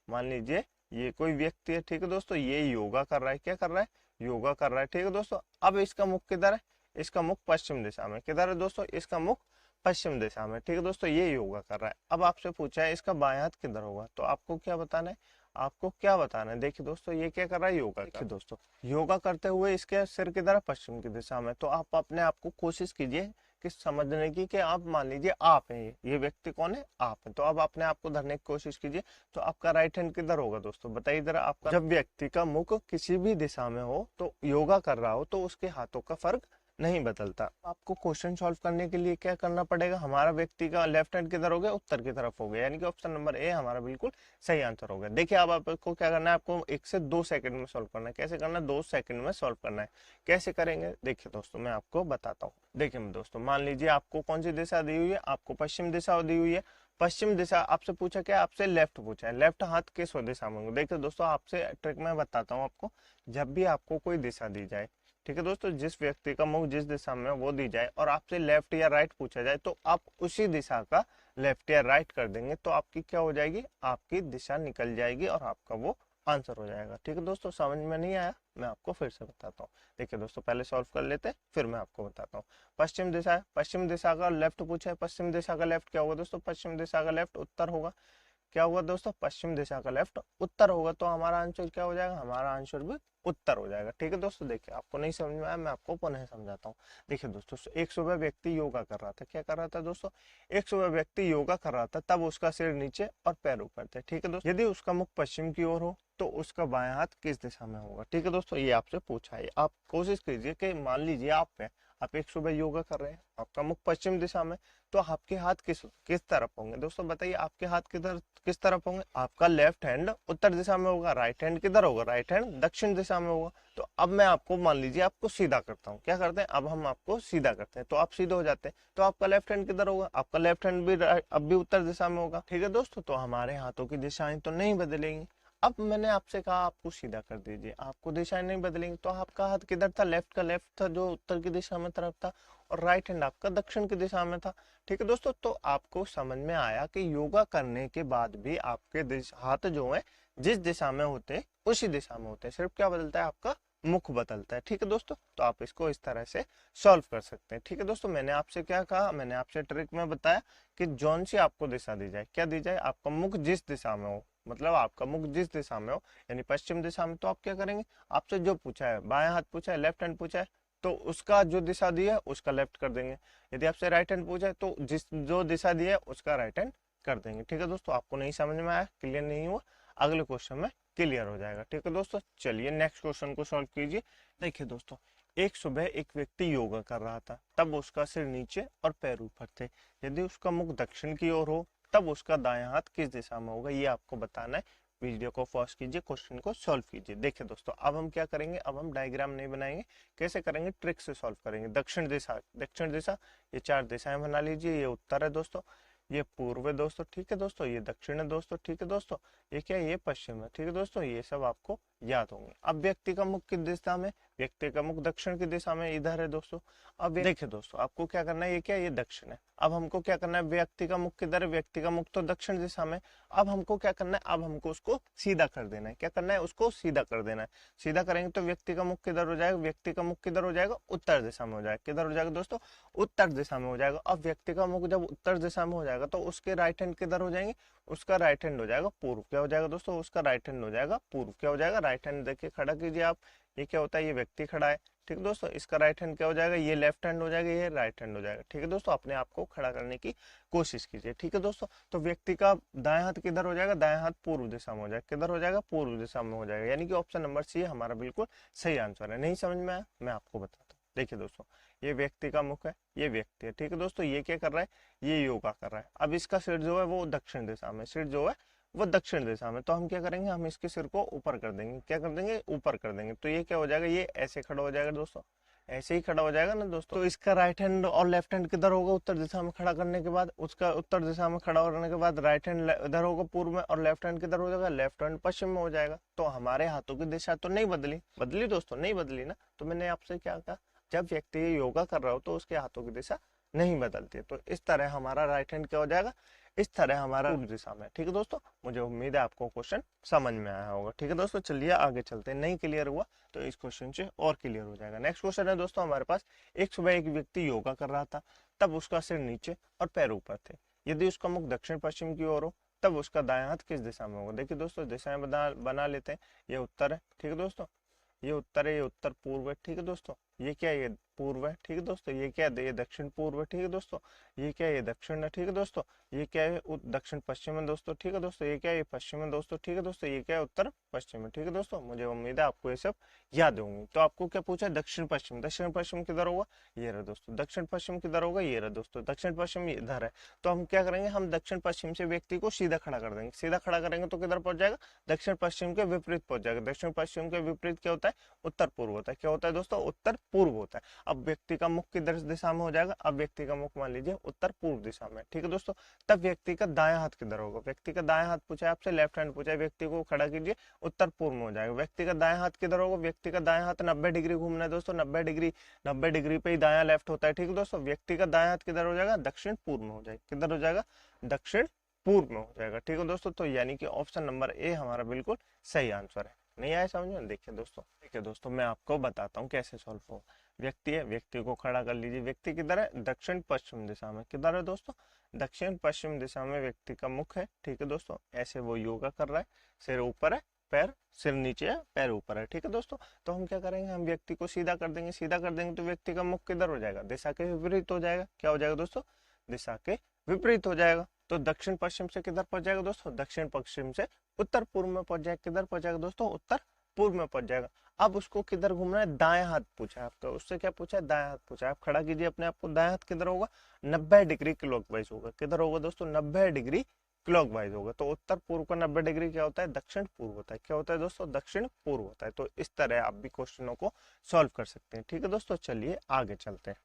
मान लीजिए ये कोई व्यक्ति है। ठीक है दोस्तों, ये योगा कर रहा है। क्या कर रहा है, योगा कर रहा है। ठीक है दोस्तों, अब इसका मुख किधर है, इसका मुख पश्चिम दिशा में। किधर है दोस्तों, इसका मुख पश्चिम दिशा में। ठीक है दोस्तों, ये योगा कर रहा है। अब आपसे पूछा है इसका बायां हाथ किधर होगा, तो आपको क्या बताना है, आपको क्या बताना है। देखिए दोस्तों, ये क्या कर रहा है, योगा। देखिए दोस्तों, योगा करते हुए इसके सिर किधर है, पश्चिम की दिशा में। तो आप अपने आप को कोशिश कीजिए कि समझने की, कि आप मान लीजिए आप हैं, ये व्यक्ति कौन है, आप हैं। तो अब अपने आप को धरने की कोशिश कीजिए। तो आपका राइट हैंड किधर होगा दोस्तों, बताइए जरा आपका। जब व्यक्ति का मुख किसी भी दिशा में हो, तो योगा कर रहा हो, तो उसके हाथों का फर्क नहीं बदलता। आपको क्वेश्चन सॉल्व करने के लिए क्या करना पड़ेगा, हमारा व्यक्ति का लेफ्ट हैंड किधर हो गया, उत्तर की तरफ हो गया, यानी कि ऑप्शन नंबर ए हमारा बिल्कुल सही आंसर हो गया। देखिए अब आपको क्या करना है, आपको 1 से 2 सेकंड में सॉल्व करना है। कैसे करना है, 2 सेकंड में सॉल्व करना है। कैसे करेंगे, देखिए दोस्तों मैं आपको बताता हूँ। देखिए दोस्तों, मान लीजिए आपको कौन सी दिशा दी हुई है, आपको पश्चिम दिशा दी हुई है। पश्चिम दिशा आपसे पूछा क्या, आपसे लेफ्ट पूछा है, लेफ्ट हाथ किस दिशा में होगा। देखिए दोस्तों, आपसे ट्रिक मैं बताता हूँ आपको। जब भी आपको कोई दिशा दी जाए, ठीक है दोस्तों, जिस व्यक्ति का मुख जिस दिशा में वो दी जाए और आपसे लेफ्ट या राइट पूछा जाए, तो आप उसी दिशा का लेफ्ट या राइट कर देंगे, तो आपकी क्या हो जाएगी, आपकी दिशा निकल जाएगी और आपका वो आंसर हो जाएगा। ठीक है दोस्तों, समझ में नहीं आया, मैं आपको फिर से बताता हूँ। देखिए दोस्तों, पहले सॉल्व कर लेते हैं, फिर मैं आपको बताता हूँ। पश्चिम दिशा है, पश्चिम दिशा का लेफ्ट पूछा है, पश्चिम दिशा का लेफ्ट क्या होगा दोस्तों, पश्चिम दिशा का लेफ्ट उत्तर होगा। क्या होगा दोस्तों, पश्चिम दिशा का लेफ्ट उत्तर होगा। तो हमारा आंसर क्या हो जाएगा, हमारा आंसर भी उत्तर हो जाएगा। ठीक है दोस्तों, देखिए आपको नहीं समझ में आया, मैं आपको पुनः समझाता हूँ। देखिए दोस्तों, एक सुबह व्यक्ति योगा कर रहा था। क्या कर रहा था दोस्तों, एक सुबह व्यक्ति योगा कर रहा था। तब उसका सिर नीचे और पैर ऊपर थे। ठीक है दोस्तों, यदि उसका मुख पश्चिम की ओर हो तो उसका बायां हाथ किस दिशा में होगा। ठीक है दोस्तों, ये आपसे पूछा है। आप कोशिश कीजिए कि मान लीजिए आप एक सुबह योगा कर रहे हैं, आपका मुख पश्चिम दिशा में, तो आपके हाथ किस तरफ होंगे दोस्तों, बताइए आपके हाथ किस तरफ होंगे। आपका लेफ्ट हैंड उत्तर दिशा में होगा, राइट हैंड किधर होगा, राइट हैंड दक्षिण दिशा में होगा। तो अब मैं आपको मान लीजिए आपको सीधा करता हूँ। क्या करते हैं, अब हम आपको सीधा करते हैं, तो आप सीधे हो जाते हैं। तो आपका लेफ्ट हैंड किधर होगा, आपका लेफ्ट हैंड भी अब भी उत्तर दिशा में होगा। ठीक है दोस्तों, तो हमारे हाथों की दिशाएं तो नहीं बदलेंगी। अब मैंने आपसे कहा आपको सीधा कर दीजिए, आपको दिशाएं नहीं बदलेंगी। तो आपका हाथ किधर था, लेफ्ट का लेफ्ट था, जो उत्तर की दिशा में तरफ था, और राइट हैंड आपका दक्षिण की दिशा में था। ठीक है दोस्तों, तो आपको समझ में आया कि योगा करने के बाद भी आपके हाथ जो है जिस दिशा में होते हैं उसी दिशा में होते हैं, सिर्फ क्या बदलता है, आपका मुख बदलता है। ठीक है दोस्तों, तो आप इसको इस तरह से सॉल्व कर सकते हैं। ठीक है दोस्तों, मैंने आपसे क्या कहा, मैंने आपसे ट्रिक में बताया कि जौन सी आपको दिशा दी जाए, क्या दी जाए, आपका मुख जिस दिशा में हो, मतलब आपका मुख जिस दिशा में हो यानी पश्चिम दिशा में, तो आप क्या करेंगे, आपसे जो पूछा है बायां हाथ पूछा है, लेफ्ट हैंड पूछा है, तो उसका जो दिशा दी है उसका लेफ्ट कर देंगे। यदि आपसे राइट हैंड पूछा है तो जो दिशा दी है उसका राइट हैंड कर देंगे। ठीक है दोस्तों, आपको नहीं समझ में आया, क्लियर नहीं हुआ, अगले क्वेश्चन में क्लियर हो जाएगा। ठीक है दोस्तों, चलिए नेक्स्ट क्वेश्चन को सॉल्व कीजिए। देखिए दोस्तों, एक सुबह एक व्यक्ति योगा कर रहा था, तब उसका सिर नीचे और पैर ऊपर थे। यदि उसका मुख दक्षिण की ओर हो तब उसका दायां हाथ किस दिशा में होगा, ये आपको बताना है। वीडियो को पॉज कीजिए, क्वेश्चन को सॉल्व कीजिए। देखिए दोस्तों, अब हम क्या करेंगे, अब हम डायग्राम नहीं बनाएंगे, कैसे करेंगे, ट्रिक से सॉल्व करेंगे। दक्षिण दिशा, दक्षिण दिशा, ये 4 दिशाएं बना लीजिए। ये उत्तर है दोस्तों, ये पूर्व है दोस्तों, ठीक है दोस्तों, ये दक्षिण है दोस्तों, ठीक है दोस्तों, ये क्या है, ये पश्चिम है, ठीक है दोस्तों। ये सब आपको याद होंगे। अब व्यक्ति का मुख किस दिशा में, व्यक्ति का मुख दक्षिण की दिशा में इधर है दोस्तों। अब देखिए दोस्तों, आपको क्या करना है, ये क्या है, ये दक्षिण है। अब हमको क्या करना है, व्यक्ति का मुख किधर है, व्यक्ति का मुख तो दक्षिण दिशा में। अब हमको क्या करना है, अब हमको उसको सीधा कर देना है। क्या करना है, उसको सीधा कर देना है। सीधा करेंगे तो व्यक्ति का मुख किधर हो जाएगा, व्यक्ति का मुख किधर हो जाएगा, उत्तर दिशा में हो जाएगा। किधर हो जाएगा दोस्तों, उत्तर दिशा में हो जाएगा। अब व्यक्ति का मुख जब उत्तर दिशा में हो जाएगा तो उसके राइट हैंड किधर हो जाएंगे, उसका राइट हैंड हो जाएगा पूर्व। क्या हो जाएगा दोस्तों, उसका राइट हैंड हो जाएगा पूर्व। क्या हो जाएगा, राइट हैंड देखिए खड़ा कीजिए आप, ये क्या होता है, ये व्यक्ति खड़ा है, ठीक है दोस्तों। इसका राइट हैंड क्या हो जाएगा, ये लेफ्ट हैंड हो जाएगा, ये राइट हैंड हो जाएगा। ठीक है दोस्तों, अपने आप को खड़ा करने की कोशिश कीजिए। ठीक है दोस्तों, तो व्यक्ति का दायां हाथ किधर हो जाएगा, दायां हाथ पूर्व दिशा में हो जाएगा। किधर हो जाएगा, पूर्व दिशा में हो जाएगा। यानी कि ऑप्शन नंबर सी हमारा बिल्कुल सही आंसर है। नहीं समझ में आया, मैं आपको बताता हूँ। देखिए दोस्तों, ये व्यक्ति का मुख है, ये व्यक्ति है, ठीक है दोस्तों। ये क्या कर रहा है, ये योगा कर रहा है। अब इसका सिर जो है वो दक्षिण दिशा में, सिर जो है वो दक्षिण दिशा में। तो हम क्या करेंगे, हम इसके सिर को ऊपर कर देंगे। क्या कर देंगे, ऊपर कर देंगे। तो ये क्या हो जाएगा, ये ऐसे खड़ा हो जाएगा दोस्तों, ऐसे ही खड़ा हो जाएगा ना दोस्तों। तो इसका राइट हैंड और लेफ्ट हैंड किधर होगा, उत्तर दिशा में खड़ा करने के बाद, उसका उत्तर दिशा में खड़ा करने के बाद राइट हैंड इधर होगा पूर्व में, और लेफ्ट हैंड किधर हो जाएगा, लेफ्ट हैंड पश्चिम में हो जाएगा। तो हमारे हाथों की दिशा तो नहीं बदली, बदली दोस्तों, नहीं बदली ना। तो मैंने आपसे क्या कहा, जब व्यक्ति योगा कर रहा हो तो उसके हाथों की दिशा नहीं बदलती है। तो इस तरह हमारा राइट हैंड क्या हो जाएगा, इस तरह हमारा पूर्व दिशा में। ठीक है दोस्तों, मुझे उम्मीद है आपको क्वेश्चन समझ में आया होगा। ठीक है दोस्तों, चलिए आगे चलते हैं। नहीं क्लियर हुआ तो इस क्वेश्चन से और क्लियर हो जाएगा। नेक्स्ट क्वेश्चन है दोस्तों हमारे पास, एक सुबह एक व्यक्ति योगा कर रहा था, तब उसका सिर नीचे और पैर ऊपर थे। यदि उसका मुख दक्षिण पश्चिम की ओर हो तब उसका दायां हाथ किस दिशा में होगा। देखिए दोस्तों, दिशाएं बना लेते हैं। ये उत्तर है, ठीक है दोस्तों, ये उत्तर है, ये उत्तर पूर्व है, ठीक है दोस्तों। ये क्या है, ये पूर्व है, ठीक है दोस्तों। ये क्या है, ये दक्षिण पूर्व है, ठीक है दोस्तों। ये क्या है, ये दक्षिण है, ठीक है दोस्तों। ये क्या है, दक्षिण पश्चिम है दोस्तों, ठीक है दोस्तों। ये क्या है, ये पश्चिम है दोस्तों, ठीक है दोस्तों। ये क्या है, उत्तर पश्चिम है, ठीक है दोस्तों। मुझे उम्मीद है आपको ये सब याद होंगे। तो आपको क्या पूछा है, दक्षिण पश्चिम, दक्षिण पश्चिम किधर होगा, ये रहा दोस्तों। दक्षिण पश्चिम किधर होगा, ये रहा दोस्तों। दक्षिण पश्चिम इधर है। तो हम क्या करेंगे, हम दक्षिण पश्चिम से व्यक्ति को सीधा खड़ा कर देंगे। सीधा खड़ा करेंगे तो किधर पहुंच जाएगा, दक्षिण पश्चिम के विपरीत पहुंच जाएगा। दक्षिण पश्चिम के विपरीत क्या होता है, उत्तर पूर्व होता है। क्या होता है दोस्तों, उत्तर पूर्व होता है। अब व्यक्ति का मुख किधर दिशा में हो जाएगा, अब व्यक्ति का मुख मान लीजिए उत्तर पूर्व दिशा में, ठीक है दोस्तों। तब व्यक्ति का दायां हाथ किधर होगा, व्यक्ति का दायां हाथ पूछा है आपसे, लेफ्ट हैंड पूछा है, व्यक्ति को खड़ा कीजिए, उत्तर पूर्व में हो जाएगा। व्यक्ति का दायां हाथ किधर होगा, व्यक्ति का दायां हाथ 90 डिग्री घूमना है दोस्तों, 90 डिग्री पे ही दायां लेफ्ट होता है, ठीक है दोस्तों। व्यक्ति का दायां हाथ किधर हो जाएगा, दक्षिण पूर्व में हो जाएगा। किधर हो जाएगा, दक्षिण पूर्व में हो जाएगा, ठीक है दोस्तों। तो यानी कि ऑप्शन नंबर ए हमारा बिल्कुल सही आंसर है। नहीं आया समझ में, देखिए दोस्तों मैं आपको बताता हूँ कैसे सॉल्व हो। व्यक्ति है, व्यक्ति को खड़ा कर लीजिए। व्यक्ति किधर है, दक्षिण पश्चिम दिशा में। किधर है दोस्तों, दक्षिण पश्चिम दिशा में व्यक्ति का मुख है, ठीक है दोस्तों। ऐसे वो योगा कर रहा है, सिर ऊपर है, पैर, सिर नीचे है, पैर ऊपर है, ठीक है दोस्तों। तो हम क्या करेंगे, हम व्यक्ति को सीधा कर देंगे। सीधा कर देंगे तो व्यक्ति का मुख किधर हो जाएगा, दिशा के विपरीत हो जाएगा। क्या हो जाएगा दोस्तों, दिशा के विपरीत हो जाएगा। तो दक्षिण पश्चिम से किधर पहुंच जाएगा दोस्तों, दक्षिण पश्चिम से उत्तर पूर्व में पहुंच जाएगा। किधर पहुंच जाएगा दोस्तों, उत्तर पूर्व में पहुंच जाएगा। अब उसको किधर घूमना है, दाएं हाथ पूछा है आपका, उससे क्या पूछा है, दाएं हाथ पूछा है। आप खड़ा कीजिए अपने आप को, दाएं हाथ किधर होगा, 90 डिग्री क्लॉकवाइज होगा। किधर होगा दोस्तों, 90 डिग्री क्लॉकवाइज होगा। तो उत्तर पूर्व का 90 डिग्री क्या होता है, दक्षिण पूर्व होता है। क्या होता है दोस्तों, दक्षिण पूर्व होता है। तो इस तरह आप भी क्वेश्चनों को सॉल्व कर सकते हैं, ठीक है दोस्तों। चलिए आगे चलते हैं।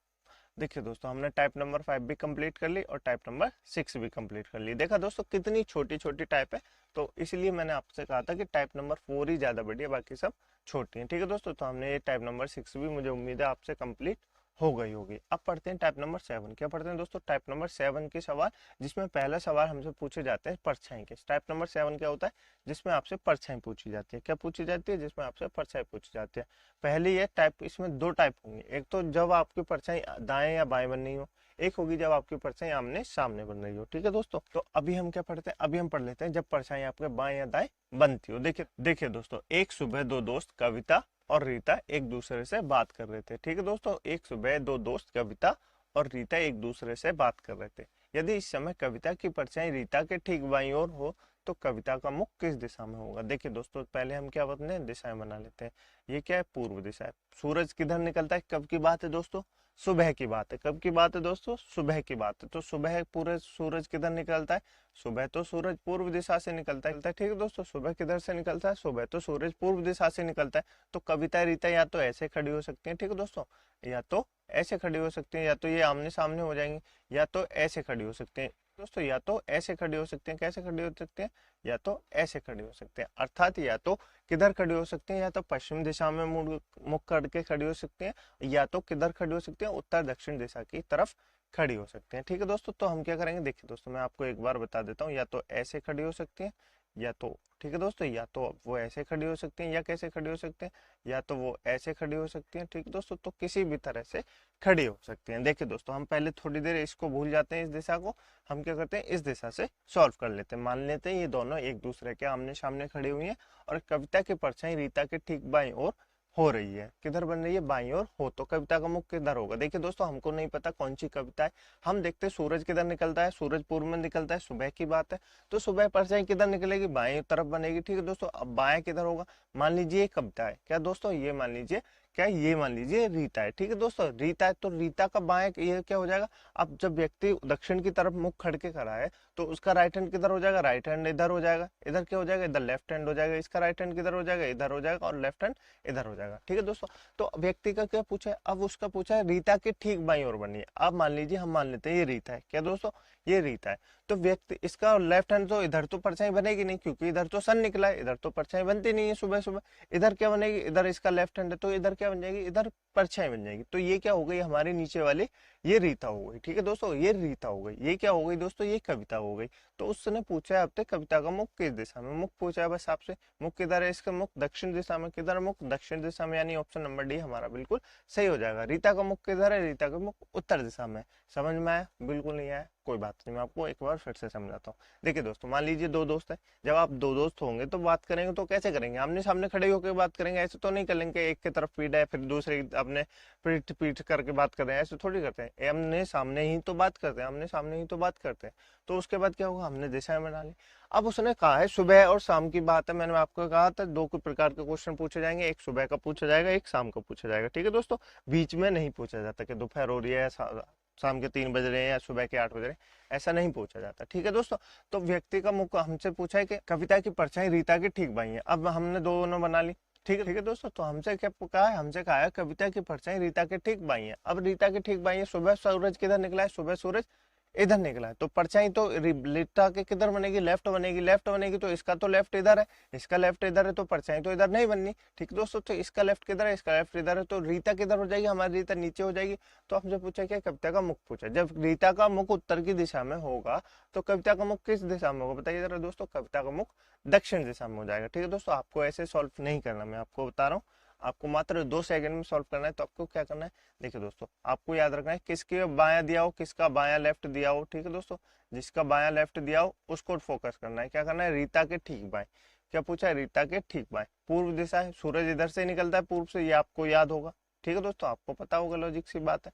देखिए दोस्तों, हमने टाइप नंबर 5 भी कंप्लीट कर ली और टाइप नंबर 6 भी कंप्लीट कर ली। देखा दोस्तों कितनी छोटी छोटी टाइप है, तो इसलिए मैंने आपसे कहा था कि टाइप नंबर 4 ही ज्यादा बढ़िया, बाकी सब छोटी है, ठीक है दोस्तों। तो हमने ये टाइप नंबर 6 भी, मुझे उम्मीद है आपसे कंप्लीट हो गई होगी। अब पढ़ते हैं टाइप नंबर 7। क्या पढ़ते हैं दोस्तों, टाइप नंबर 7 के सवाल, जिसमें पहला सवाल हमसे पूछे जाते हैं परछाई के। टाइप नंबर 7 क्या होता है, जिसमें आपसे परछाई पूछी जाती है। क्या पूछी जाती है, जिसमें आपसे परछाई पूछी जाती है। पहली ये टाइप, इसमें 2 टाइप होंगे। एक तो जब आपकी परछाई दाएं या बाएं बन रही हो, एक होगी जब आपकी परछाई आमने सामने बन रही हो, ठीक है दोस्तों। तो अभी हम क्या पढ़ते हैं, अभी हम पढ़ लेते हैं जब परछाई आपके बाएं या दाएं बनती हो। देखिए दोस्तों, एक सुबह 2 दोस्त कविता और रीता एक दूसरे से बात कर रहे थे। ठीक है दोस्तों, एक सुबह दो दोस्त कविता और रीता एक दूसरे से बात कर रहे थे। यदि इस समय कविता की परछाई रीता के ठीक बाईं ओर हो तो कविता का मुख किस दिशा में होगा। देखिए दोस्तों, पहले हम क्या बताते हैं, दिशाएं बना लेते हैं। ये क्या है, पूर्व दिशा है। सूरज किधर निकलता है, कब की बात है दोस्तों, सुबह की बात है। कब की बात है दोस्तों, सुबह की बात है। तो सुबह पूरे सूरज किधर निकलता है, सुबह तो सूरज पूर्व दिशा से निकलता है। ठीक है दोस्तों, सुबह किधर से निकलता है, सुबह तो सूरज पूर्व दिशा से निकलता है। तो कविता रीता या तो ऐसे खड़ी हो सकती है, ठीक है दोस्तों, या तो ऐसे खड़ी हो सकती है, या तो ये आमने सामने हो जाएंगे, या तो ऐसे खड़ी हो सकते हैं दोस्तों, या तो ऐसे खड़ी हो सकते हैं। कैसे खड़ी हो सकते हैं, या तो ऐसे खड़ी हो सकते हैं। अर्थात या तो किधर खड़ी हो सकते हैं, या तो पश्चिम दिशा में मुख करके खड़ी हो सकते हैं, या तो किधर खड़ी हो सकते हैं, उत्तर दक्षिण दिशा की तरफ खड़ी हो सकते हैं। ठीक है दोस्तों, तो हम क्या करेंगे, देखिए दोस्तों मैं आपको एक बार बता देता हूँ। या तो ऐसे खड़ी हो सकती है, या तो, ठीक है दोस्तों, या तो वो ऐसे खड़ी हो सकती हैं, या कैसे खड़ी हो सकते हैं, या तो वो ऐसे खड़ी हो सकती हैं। ठीक है दोस्तों, तो किसी भी तरह से खड़ी हो सकती हैं। देखिए दोस्तों, हम पहले थोड़ी देर इसको भूल जाते हैं, इस दिशा को। हम क्या करते हैं, इस दिशा से सॉल्व कर लेते हैं। मान लेते हैं ये दोनों एक दूसरे के आमने सामने खड़ी हुई हैं और कविता की परछाई रीता के ठीक बाईं ओर हो रही है। किधर बन रही है, बाईं ओर हो, तो कविता का मुख किधर होगा। देखिए दोस्तों, हमको नहीं पता कौन सी कविता है। हम देखते हैं सूरज किधर निकलता है, सूरज पूर्व में निकलता है, सुबह की बात है। तो सुबह परछाई किधर निकलेगी, बाएं तरफ बनेगी। ठीक है दोस्तों, अब बाएं किधर होगा, मान लीजिए ये कविता है, क्या दोस्तों, ये मान लीजिए, क्या ये मान लीजिए रीता है। ठीक है दोस्तों, रीता है तो रीता का बाएं ये क्या हो जाएगा। अब जब व्यक्ति दक्षिण की तरफ मुख खड़के खड़ा है तो उसका राइट हैंड किधर हो जाएगा, राइट हैंड इधर हो जाएगा। इधर क्या हो जाएगा, इधर लेफ्ट हैंड हो जाएगा। इसका राइट हैंड किधर हो जाएगा, इधर हो जाएगा, और लेफ्ट हैंड इधर हो जाएगा। ठीक है दोस्तों, तो व्यक्ति का क्या पूछा है, अब उसका पूछा है रीता के ठीक बाईं ओर बनी है। अब मान लीजिए हम मान लेते हैं ये रीता है, क्या दोस्तों, ये रीता है। तो व्यक्ति इसका लेफ्ट हैंड, तो इधर तो परछाई बनेगी नहीं क्योंकि इधर तो सन निकला है, इधर तो परछाई बनती नहीं है सुबह सुबह। इधर क्या बनेगी, इधर इसका लेफ्ट हैंड है तो इधर क्या बन जाएगी, इधर परछाई बन जाएगी। तो ये क्या हो गई, हमारी नीचे वाली ये रीता हो गई। ठीक है दोस्तों, ये रीता हो गई। ये क्या हो गई दोस्तों, ये कविता हो गई। तो उसने पूछा है आपसे कविता का मुख किस दिशा में, मुख पूछा है बस आपसे, मुख किधर है, इसका मुख दक्षिण दिशा में। किधर मुख, दक्षिण दिशा में, यानी ऑप्शन नंबर डी हमारा बिल्कुल सही हो जाएगा। रीता का मुख किधर है, रीता का मुख उत्तर दिशा में। समझ में आया, बिल्कुल नहीं आया, कोई बात नहीं, मैं आपको एक बार फिर से समझाता हूँ। देखिए दोस्तों, मान लीजिए दो दोस्त है। जब आप दो दोस्त होंगे तो बात करेंगे तो कैसे करेंगे, आमने सामने खड़े होकर बात करेंगे। ऐसे तो नहीं करेंगे एक की तरफ पीठ है फिर दूसरे अपने पीठ पीठ करके बात कर रहे हैं, ऐसे थोड़ी करते हैं। आमने सामने ही तो बात करते हैं, आमने सामने ही तो बात करते हैं। तो उसके बाद क्या होगा, हमने दिशाएं बना ली। अब उसने कहा है सुबह और शाम की बात है, मैंने आपको कहा था दो प्रकार के क्वेश्चन पूछे जाएंगे, एक सुबह का पूछा जाएगा, एक शाम का पूछा जाएगा। ठीक है दोस्तों, बीच में नहीं पूछा जाता कि दोपहर हो रही है, शाम के 3 बज रहे हैं, या सुबह के 8 बज रहे हैं, ऐसा नहीं पूछा जाता। ठीक है दोस्तों, तो व्यक्ति का मुख हमसे पूछा है कि कविता की परछाई रीता की ठीक बाई है। अब हमने दोनों बना ली। ठीक है दोस्तों, तो हमसे क्या कहा है, हमसे कहा है कविता की परछाई रीता के ठीक बाई है। अब रीता की ठीक बाई है, सुबह सूरज किधर निकला है, सुबह सूरज इधर निकला है। तो परछाई तो रीता के किधर बनेगी, लेफ्ट बनेगी। लेफ्ट बनेगी तो इसका तो लेफ्ट इधर है, इसका लेफ्ट इधर है, तो परछाई तो इधर नहीं बननी। ठीक दोस्तों, तो इसका लेफ्ट किधर है, इसका लेफ्ट इधर है, तो रीता किधर हो जाएगी, हमारी रीता नीचे हो जाएगी। तो हमसे पूछा क्या, कविता का मुख पूछा। जब रीता का मुख उत्तर की दिशा में होगा तो कविता का मुख किस दिशा में होगा, बताइए जरा दोस्तों। कविता का मुख दक्षिण दिशा में हो जाएगा। ठीक है दोस्तों, आपको ऐसे सॉल्व नहीं करना, मैं आपको बता रहा हूँ, आपको मात्र 2 सेकंड में सॉल्व करना है। तो आपको क्या करना है, देखिए दोस्तों, आपको याद रखना है किसके बायां दिया हो, किसका बायां लेफ्ट दिया हो। ठीक है दोस्तों, जिसका बायां लेफ्ट दिया हो उसको फोकस करना है। क्या करना है, रीता के ठीक बाएं। क्या पूछा है, रीता के ठीक बाएं। पूर्व दिशा है, सूरज इधर से निकलता है पूर्व से, ये आपको याद होगा। ठीक है दोस्तों, आपको पता होगा, लॉजिक सी बात है।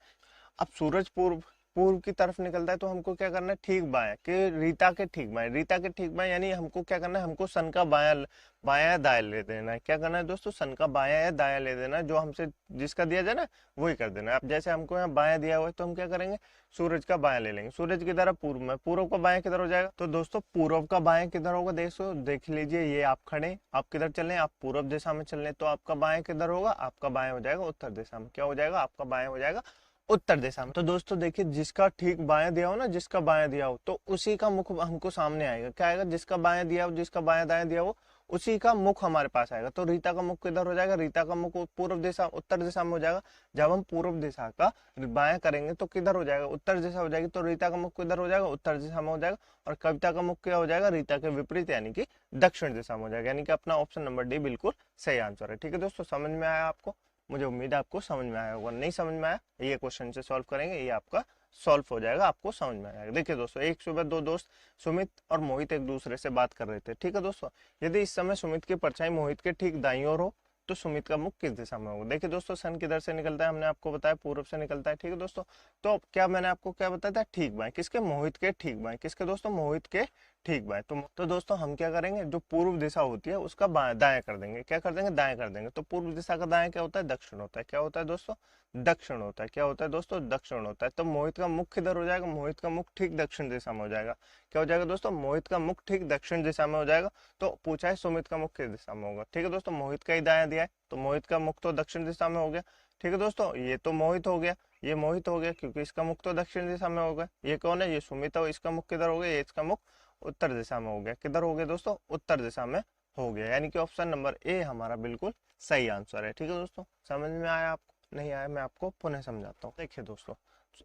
अब सूरज पूर्व पूर्व की तरफ निकलता है तो हमको क्या करना है, ठीक बाएं, कि रीता के ठीक बाएं। रीता के ठीक बाएं यानी हमको क्या करना है, हमको सन का बायां बायां दायां ले देना है। क्या करना है दोस्तों, सन का बायां या दायां ले देना है। जो हमसे जिसका दिया जाए ना वही कर देना है। अब जैसे हमको यहाँ बायां दिया हुआ है तो हम क्या करेंगे, सूरज का बायां ले लेंगे। सूरज किधर है, पूर्व में, पूर्व का बायां किधर हो जाएगा। तो दोस्तों पूर्व का बायां किधर होगा, देख लीजिए, ये आप खड़े, आप किधर चल रहे हैं, आप पूर्व दिशा में चल रहे हैं, तो आपका बायां किधर होगा, आपका बायां हो जाएगा उत्तर दिशा में। क्या हो जाएगा, आपका बायां हो जाएगा उत्तर दिशा में। तो दोस्तों देखिए, जिसका ठीक बायां दिया हो ना, जिसका बायां दिया हो तो उसी का मुख हमको सामने आएगा। क्या आएगा, जिसका बायां दिया हो, जिसका बायां दायां दिया हो उसी का मुख हमारे पास आएगा। तो रीता का मुख किधर हो जाएगा, रीता का मुख पूर्व दिशा उत्तर दिशा में हो जाएगा। जब हम पूर्व दिशा का बायां करेंगे तो किधर हो जाएगा, उत्तर दिशा हो जाएगी। तो रीता का मुख किधर हो जाएगा, उत्तर दिशा में हो जाएगा। और कविता का मुख क्या हो जाएगा, रीता के विपरीत यानी कि दक्षिण दिशा में हो जाएगा। यानी कि अपना ऑप्शन नंबर डी बिल्कुल सही आंसर है। ठीक है दोस्तों, समझ में आया आपको, मुझे उम्मीद है आपको समझ में आया होगा। नहीं समझ में आया, ये क्वेश्चन से सॉल्व करेंगे, ये आपका सॉल्व हो जाएगा, आपको समझ में आएगा। देखिए दोस्तों, एक सुबह दो दोस्त सुमित और मोहित एक दूसरे से बात कर रहे थे। ठीक है दोस्तों, यदि इस समय सुमित की परछाई मोहित के ठीक दाईं ओर हो तो सुमित का मुख किस दिशा में होगा। देखिए दोस्तों सन किधर से निकलता है, हमने आपको बताया पूर्व से निकलता है, ठीक है दोस्तों। तो क्या मैंने आपको क्या बताया था, ठीक बाएं, किसके, मोहित के ठीक बाएं, किसके दोस्तों, मोहित के ठीक बाएं। तो दोस्तों हम क्या करेंगे, जो पूर्व दिशा होती है उसका दाएं कर देंगे, क्या कर देंगे, दाएं कर देंगे। तो पूर्व दिशा का दाएं क्या होता है, दक्षिण होता है, क्या होता है दोस्तों, दक्षिण होता है, क्या होता है दोस्तों, दक्षिण होता है। तो मोहित का मुख किधर हो जाएगा, मोहित का मुख ठीक दक्षिण दिशा में हो जाएगा, क्या हो जाएगा दोस्तों, मोहित का मुख ठीक दक्षिण दिशा में हो जाएगा। तो पूछा है सुमित का मुख किस दिशा में होगा, ठीक है दोस्तों, मोहित का ही दाया दिया है, तो मोहित का मुख तो दक्षिण दिशा में हो गया, ठीक है दोस्तों। ये तो मोहित हो गया, ये मोहित हो गया क्योंकि इसका मुख तो दक्षिण दिशा में होगा। ये कौन है, ये सुमित है, इसका मुख किधर हो गया, ये इसका मुख उत्तर दिशा में हो गया, किधर हो गया दोस्तों, उत्तर दिशा में हो गया। यानी कि ऑप्शन नंबर ए हमारा बिल्कुल सही आंसर है, ठीक है दोस्तों। समझ में आया आपको, नहीं आया मैं आपको पुनः समझाता हूँ। देखिए दोस्तों,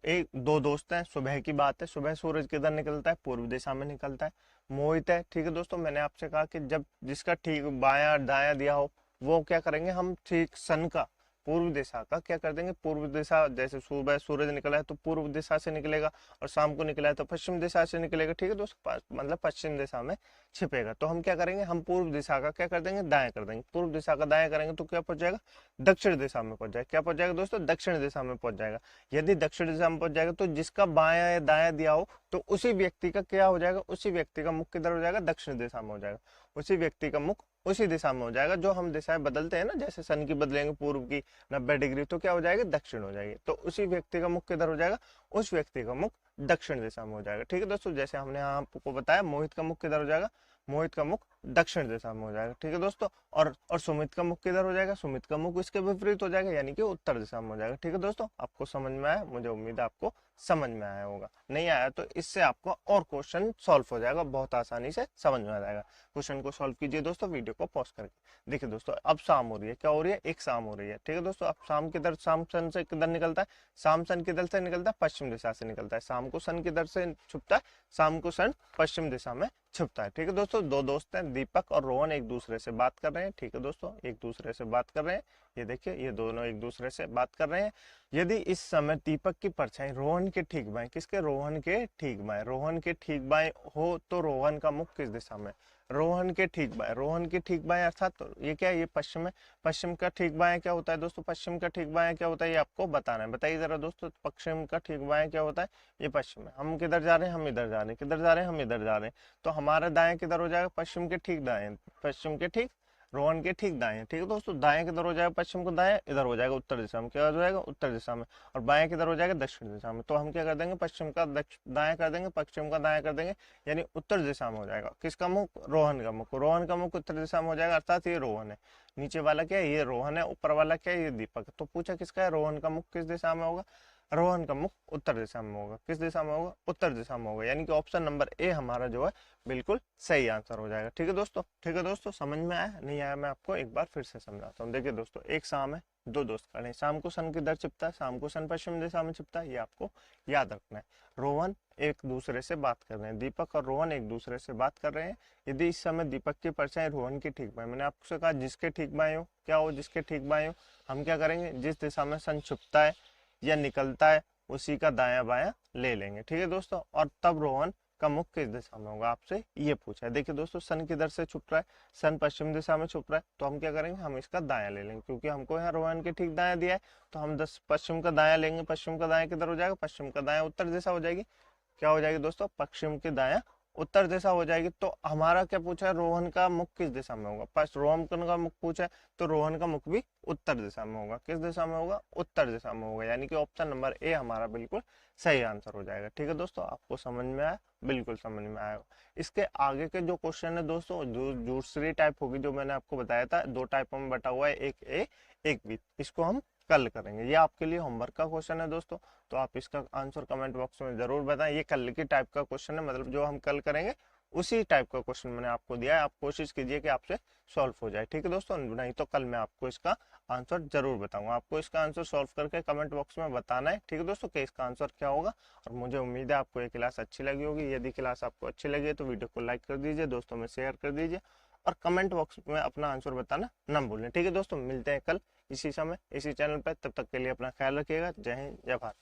एक दो दोस्त हैं, सुबह की बात है, सुबह सूरज किधर निकलता है, पूर्व दिशा में निकलता है, मोहित है, ठीक है दोस्तों। मैंने आपसे कहा कि जब जिसका ठीक बायां दायां दिया हो वो क्या करेंगे, हम ठीक सन का पूर्व दिशा का क्या कर देंगे, पूर्व दिशा, जैसे सुबह सूरज निकला है तो पूर्व दिशा से निकलेगा, और शाम को निकला है तो पश्चिम दिशा से निकलेगा, ठीक है दोस्तों, मतलब पश्चिम दिशा में छिपेगा। तो हम क्या करेंगे, हम पूर्व दिशा का क्या कर देंगे, दाएं कर देंगे। पूर्व दिशा का दाएं करेंगे तो क्या पहुंच जाएगा, दक्षिण दिशा में पहुंच जाएगा, क्या पहुंच जाएगा दोस्तों, दक्षिण दिशा में पहुंच जाएगा। यदि दक्षिण दिशा में पहुंच जाएगा तो जिसका बायां या दायां दिया हो तो उसी व्यक्ति का क्या हो जाएगा, उसी व्यक्ति का मुख किधर हो जाएगा, दक्षिण दिशा में हो जाएगा, उसी व्यक्ति का मुख उसी दिशा में हो जाएगा। जो हम दिशाएं बदलते हैं ना, जैसे सन की बदलेंगे पूर्व की 90 डिग्री, तो क्या हो जाएगी, दक्षिण हो जाएगी। तो उसी व्यक्ति का मुख किधर हो जाएगा, उस व्यक्ति का मुख दक्षिण दिशा में हो जाएगा, ठीक है दोस्तों। जैसे हमने आपको बताया मोहित का मुख किधर हो जाएगा, मोहित का मुख दक्षिण दिशा में हो जाएगा, ठीक है दोस्तों। और सुमित का मुख किधर हो जाएगा, सुमित का मुख इसके विपरीत हो जाएगा, यानी कि उत्तर दिशा में हो जाएगा, ठीक है दोस्तों। आपको समझ में आया, मुझे उम्मीद है आपको समझ में आया होगा। नहीं आया तो इससे आपको और क्वेश्चन सॉल्व हो जाएगा, बहुत आसानी से समझ में आ जाएगा। क्वेश्चन को सॉल्व कीजिए दोस्तों, वीडियो को पॉज करके। देखिए दोस्तों अब शाम हो रही है, क्या हो रही है, एक शाम हो रही है, ठीक है दोस्तों। अब शाम किधर, शाम सन से किधर निकलता है, शाम सन किधर से निकलता है, पश्चिम दिशा से निकलता है। शाम को सन किधर से छुपता है, शाम को सन पश्चिम दिशा में छुपता है, ठीक है दोस्तों। दो दोस्त हैं, दीपक और रोहन, एक दूसरे से बात कर रहे हैं, ठीक है दोस्तों, एक दूसरे से बात कर रहे हैं। ये देखिए ये दोनों एक दूसरे से बात कर रहे हैं। यदि इस समय दीपक की परछाई रोहन के ठीक बाएं, किसके, रोहन के ठीक बाएं, रोहन के ठीक बाएं हो तो रोहन का मुख किस दिशा में, रोहन के ठीक बाएं, रोहन के ठीक बाएं अर्थात तो ये क्या है, ये पश्चिम है। पश्चिम का ठीक बाएं क्या होता है दोस्तों, पश्चिम का ठीक बाएं क्या होता है, ये आपको बताना है। बताइए जरा दोस्तों, पश्चिम का ठीक बाएं क्या होता है, ये पश्चिम है। हम किधर जा रहे हैं, हम इधर जा रहे हैं, किधर जा रहे हैं, हम इधर जा रहे हैं। तो हमारा दाएं किधर हो जाएगा, पश्चिम के ठीक दाएं, पश्चिम के ठीक, रोहन के ठीक दाएं, ठीक है दोस्तों। दाएं किधर हो जाएगा, पश्चिम को दाएं इधर हो जाएगा, उत्तर दिशा में, क्या हो जाएगा, उत्तर दिशा में। और बाएं किधर हो जाएगा, दक्षिण दिशा में। तो हम क्या कर देंगे, पश्चिम का दाएं कर देंगे, पश्चिम का दाएं कर देंगे, यानी उत्तर दिशा में हो जाएगा। किसका मुख, रोहन का मुख, रोहन का मुख उत्तर दिशा में हो जाएगा, अर्थात ये रोहन है। नीचे वाला क्या है, ये रोहन है, ऊपर वाला क्या है, ये दीपक। तो पूछा किसका है, रोहन का मुख किस दिशा में होगा, रोहन का मुख उत्तर दिशा में होगा, किस दिशा में होगा, उत्तर दिशा में होगा। यानी कि ऑप्शन नंबर ए हमारा जो है बिल्कुल सही आंसर हो जाएगा, ठीक है दोस्तों। ठीक है दोस्तों, समझ में आया, नहीं आया मैं आपको एक बार फिर से समझाता हूँ। देखिए दोस्तों, एक शाम है, दो दोस्त खड़े हैं। शाम को सन किधर छिपता है, शाम को सन पश्चिम दिशा में छिपता है, ये आपको याद रखना है। रोहन एक दूसरे से बात कर रहे हैं, दीपक और रोहन एक दूसरे से बात कर रहे हैं। यदि इस समय दीपक की परछाई रोहन की ठीक बाएं, मैंने आपसे कहा जिसके ठीक बाएं हो, क्या हो, जिसके ठीक बाएं हो, हम क्या करेंगे, जिस दिशा में सन छुपता है या निकलता है उसी का दायां बायां ले लेंगे, ठीक है दोस्तों। और तब रोहन का मुख किस दिशा में होगा, आपसे ये पूछा है। देखिए दोस्तों, सन किधर से छुप रहा है, सन पश्चिम दिशा में छुप रहा है, तो हम क्या करेंगे, हम इसका दायां ले लेंगे, क्योंकि हमको यहाँ रोहन के ठीक दायां दिया है। तो हम 10 पश्चिम का दायां लेंगे। पश्चिम का दायां किधर हो जाएगा, पश्चिम का दायां उत्तर दिशा हो जाएगी, क्या हो जाएगी दोस्तों, पश्चिम के दायां उत्तर दिशा हो जाएगी। तो हमारा क्या पूछा है, रोहन का मुख किस दिशा में होगा, फर्स्ट रोहन का मुख पूछा है, तो रोहन का मुख भी उत्तर दिशा में होगा। किस दिशा में होगा, उत्तर दिशा में होगा। यानी कि ऑप्शन नंबर ए हमारा बिल्कुल सही आंसर हो जाएगा, ठीक है दोस्तों। आपको समझ में आया, बिल्कुल समझ में आया। इसके आगे के जो क्वेश्चन है दोस्तों, जो दूसरी टाइप होगी, जो मैंने आपको बताया था, दो टाइपों में बटा हुआ है, एक ए एक बी, इसको हम कल करेंगे। ये आपके लिए होमवर्क का क्वेश्चन है दोस्तों, तो आप इसका आंसर कमेंट बॉक्स में जरूर बताएं। ये कल की टाइप का क्वेश्चन है, मतलब जो हम कल करेंगे उसी टाइप का क्वेश्चन मैंने आपको दिया है। आप कोशिश कीजिए कि आपसे सॉल्व हो जाए, ठीक है दोस्तों। नहीं तो कल मैं आपको इसका आंसर जरूर बताऊंगा। आपको इसका आंसर सॉल्व करके कमेंट बॉक्स में बताना है, ठीक है दोस्तों, कि इसका आंसर क्या होगा। और मुझे उम्मीद है आपको ये क्लास अच्छी लगी होगी। यदि क्लास आपको अच्छी लगी तो वीडियो को लाइक कर दीजिए, दोस्तों में शेयर कर दीजिए, और कमेंट बॉक्स में अपना आंसर बताना न भूलें, ठीक है दोस्तों। मिलते हैं कल इसी समय इसी चैनल पर, तब तक के लिए अपना ख्याल रखिएगा। जय हिंद, जय भारत।